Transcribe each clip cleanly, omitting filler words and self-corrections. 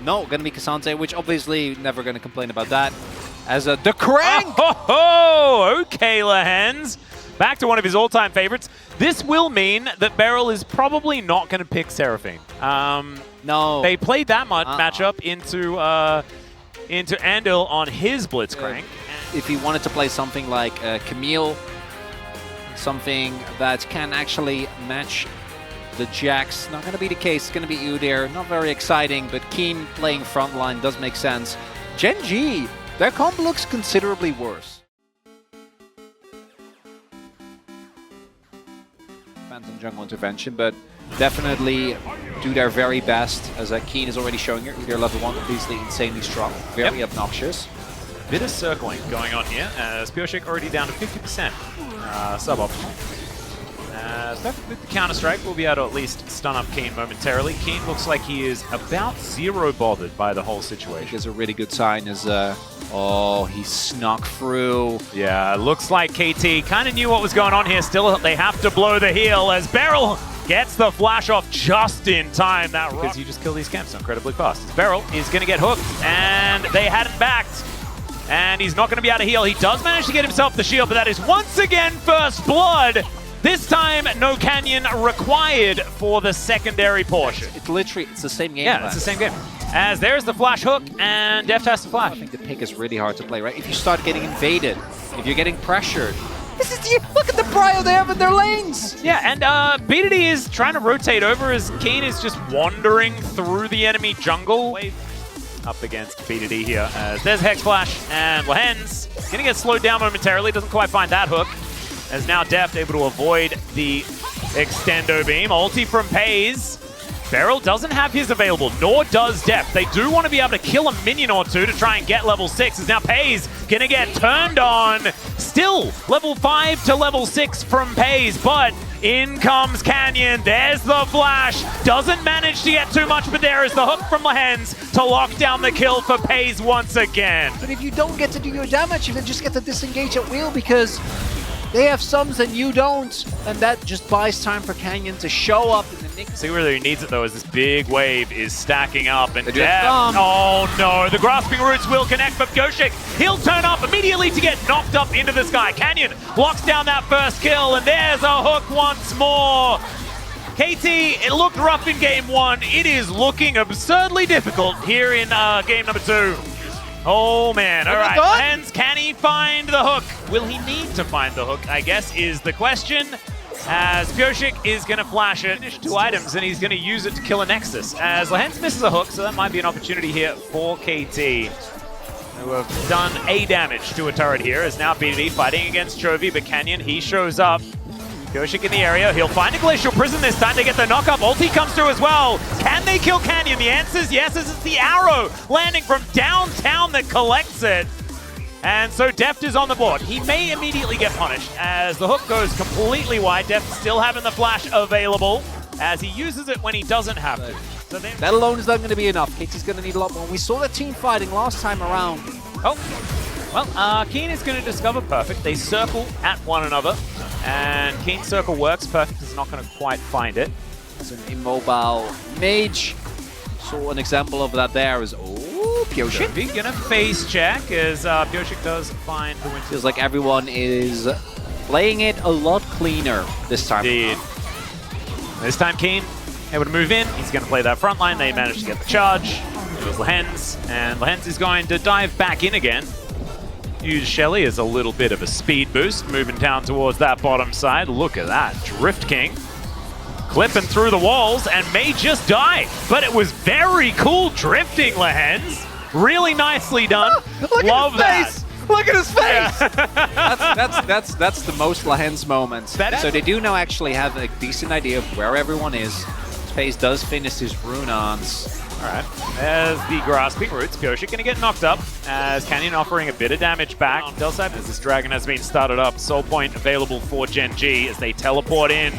No, gonna be Cassante, which obviously never gonna complain about that. As the crank! Okay, Lehends. Back to one of his all-time favorites. This will mean that Beryl is probably not going to pick Seraphine. No. They played that matchup into Andil on his Blitzcrank. If he wanted to play something like Camille, something that can actually match the Jax, not going to be the case. It's going to be Udyr. Not very exciting, but Keen playing frontline does make sense. Gen.G, their comp looks considerably worse. Depends on jungle intervention, but definitely do their very best, as Keen is already showing here. They're level 1, obviously insanely strong, very obnoxious. Bit of circling going on here, as Pioshik already down to 50% suboptimal. With the Counter-Strike, we'll be able to at least stun up Keen momentarily. Keen looks like he is about zero bothered by the whole situation. It's a really good sign as, oh, he snuck through. Yeah, looks like KT kind of knew what was going on here. Still, they have to blow the heal as Beryl gets the flash off just in time. That because you just kill these camps incredibly fast. Beryl is going to get hooked, and they hadn't backed. And he's not going to be able to heal. He does manage to get himself the shield, but that is once again first blood. This time, no Canyon required for the secondary portion. It's literally, it's the same game. Yeah, it's the same game. As there's the flash hook, and Deft has to flash. I think the pick is really hard to play, right? If you start getting invaded, if you're getting pressured, this is the, look at the prio they have in their lanes! Yeah, and BDD is trying to rotate over as Keen is just wandering through the enemy jungle. Up against BDD here, as there's Hex Flash, and Lehends gonna get slowed down momentarily, doesn't quite find that hook. As now Deft able to avoid the extendo beam. Ulti from Pays. Beryl doesn't have his available, nor does Deft. They do want to be able to kill a minion or two to try and get level 6. As now Pays gonna get turned on. Still level 5 to level 6 from Pays, but in comes Canyon. There's the flash. Doesn't manage to get too much, but there is the hook from Lehends to lock down the kill for Pays once again. But if you don't get to do your damage, you can just get to disengage at will because they have sums and you don't, and that just buys time for Canyon to show up in the nick. See where he needs it though, as this big wave is stacking up, and oh no, the grasping roots will connect, but Pioshik, he'll turn up immediately to get knocked up into the sky. Canyon blocks down that first kill, and there's a hook once more. KT, it looked rough in game 1. It is looking absurdly difficult here in game number 2. Oh man, all right, Lehends, can he find the hook? Will he need to find the hook, I guess, is the question. As Pioshik is going to flash it, finish 2 items, and he's going to use it to kill a Nexus. As Lehends misses a hook, so that might be an opportunity here for KT, who have done A damage to a turret here, as now BDD fighting against Chovy, but Canyon, he shows up. Pioshik in the area, he'll find a Glacial Prison this time. They get the knock-up, ulti comes through as well. Can they kill Canyon? The answer is yes, as it's the arrow landing from downtown that collects it. And so Deft is on the board. He may immediately get punished as the hook goes completely wide. Deft still having the flash available as he uses it when he doesn't have to. So that alone is not going to be enough. KT's going to need a lot more. We saw the team fighting last time around. Oh, well, Keen is going to discover Perfect. They circle at one another, and Keen's circle works. Perfect is not going to quite find it. It's an immobile mage. Saw an example of that there is, oh, Pioshik. He's going to face check as Pioshik does find the win. Feels like everyone is playing it a lot cleaner this time. Indeed. This time Keen able to move in. He's going to play that front line. They managed to get the charge. It was Lehends, and Lehends is going to dive back in again. Use Shelly as a little bit of a speed boost, moving down towards that bottom side. Look at that, Drift King. Clipping through the walls and may just die, but it was very cool drifting, Lehends. Really nicely done. Love that. Look at his face! Yeah. That's the most Lehends moment. So they do now actually have a decent idea of where everyone is. Space does finish his rune-ons. Alright, there's the grasping roots. Pioshik gonna get knocked up as Canyon offering a bit of damage back. Delside, as this dragon has been started up. Soul point available for Gen.G as they teleport in.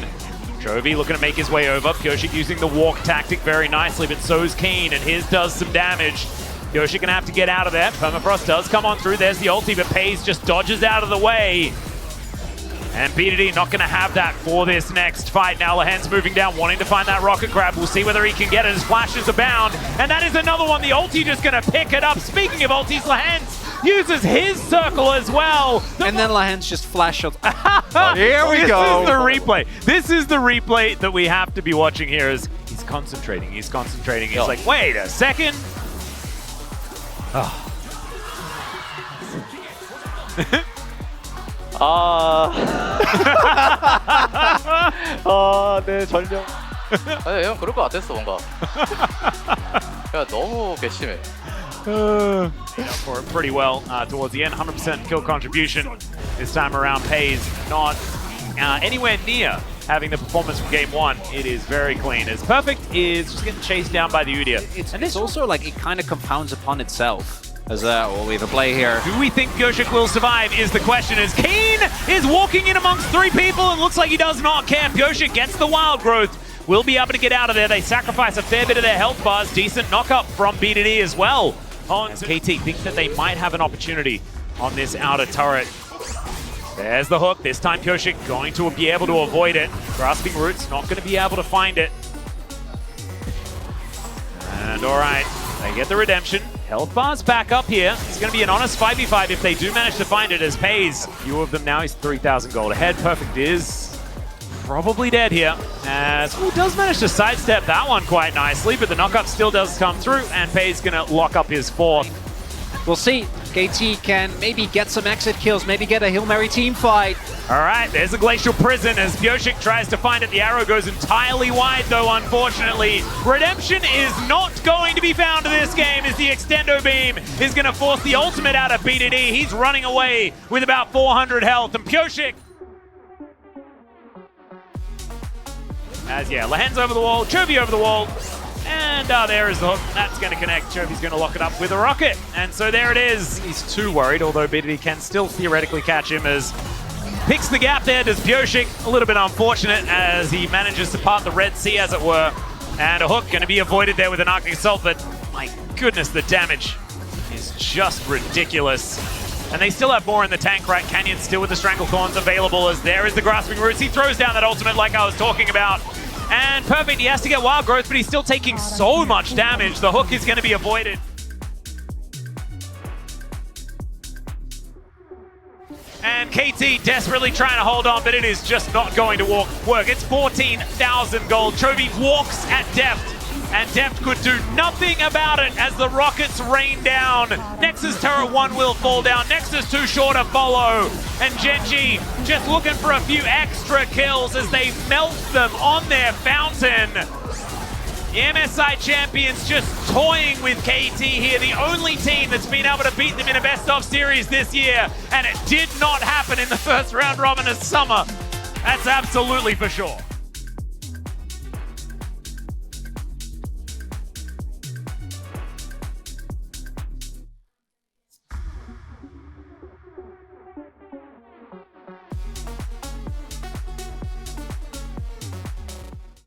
Chovy looking to make his way over. Pioshik using the walk tactic very nicely, but so's Keen, and his does some damage. Pioshik gonna have to get out of there. Permafrost does come on through. There's the ulti, but Pays just dodges out of the way. And BDD not going to have that for this next fight. Now Lehends moving down, wanting to find that rocket grab. We'll see whether he can get it as flashes abound. And that is another one. The ulti just going to pick it up. Speaking of ultis, Lehends uses his circle as well. And then Lehends just flash out. Here we go. This is the replay. This is the replay that we have to be watching here. As he's concentrating. He's concentrating. He's like, wait a second. Oh. 네, 전령. 아니, 형 그럴 것 같았어, 뭔가. 야, 너무 괘씸해. For it pretty well towards the end. 100% kill contribution this time around. Pays not anywhere near having the performance from game 1. It is very clean. As Perfect is just getting chased down by the Udyr. It's also like it kind of compounds upon itself. As we have a play here. Do we think Goshik will survive is the question, as Keen is walking in amongst 3 people and looks like he does not care. Goshik gets the wild growth, will be able to get out of there. They sacrifice a fair bit of their health bars. Decent knock-up from BDD as well. KT thinks that they might have an opportunity on this outer turret. There's the hook. This time Goshik going to be able to avoid it. Grasping Roots not going to be able to find it. And all right, they get the redemption. Health bars back up here. It's going to be an honest 5v5 if they do manage to find it, as Pays. Few of them now. He's 3,000 gold ahead. Perfect is probably dead here, as he does manage to sidestep that one quite nicely, but the knockup still does come through, and Pays going to lock up his 4th. We'll see. KT can maybe get some exit kills, maybe get a Hail Mary team fight. All right, there's a Glacial Prison as Goshik tries to find it. The arrow goes entirely wide, though, unfortunately. Redemption is not going to be found in this game, as the Extendo Beam is going to force the ultimate out of BDD. He's running away with about 400 health, and Goshik. As, yeah, Lehends over the wall, Chovy over the wall. And there is the hook. That's going to connect. Chovy's going to lock it up with a rocket. And so there it is. He's too worried, although BDD can still theoretically catch him, as picks the gap there. Does Goshik. A little bit unfortunate as he manages to part the Red Sea, as it were. And a hook going to be avoided there with an Arctic Assault, but my goodness, the damage is just ridiculous. And they still have more in the tank, right? Canyon still with the Stranglecorns available, as there is the Grasping Roots. He throws down that ultimate like I was talking about. And Perfect, he has to get wild growth, but he's still taking so much damage. The hook is going to be avoided. And KT desperately trying to hold on, but it is just not going to work. It's 14,000 gold. Chovy walks at depth, and Deft could do nothing about it as the rockets rain down. Nexus Turret 1 will fall down. Nexus 2 sure to follow. And Gen.G just looking for a few extra kills as they melt them on their fountain. The MSI champions just toying with KT here, the only team that's been able to beat them in a best-of series this year. And it did not happen in the first round robin of summer. That's absolutely for sure.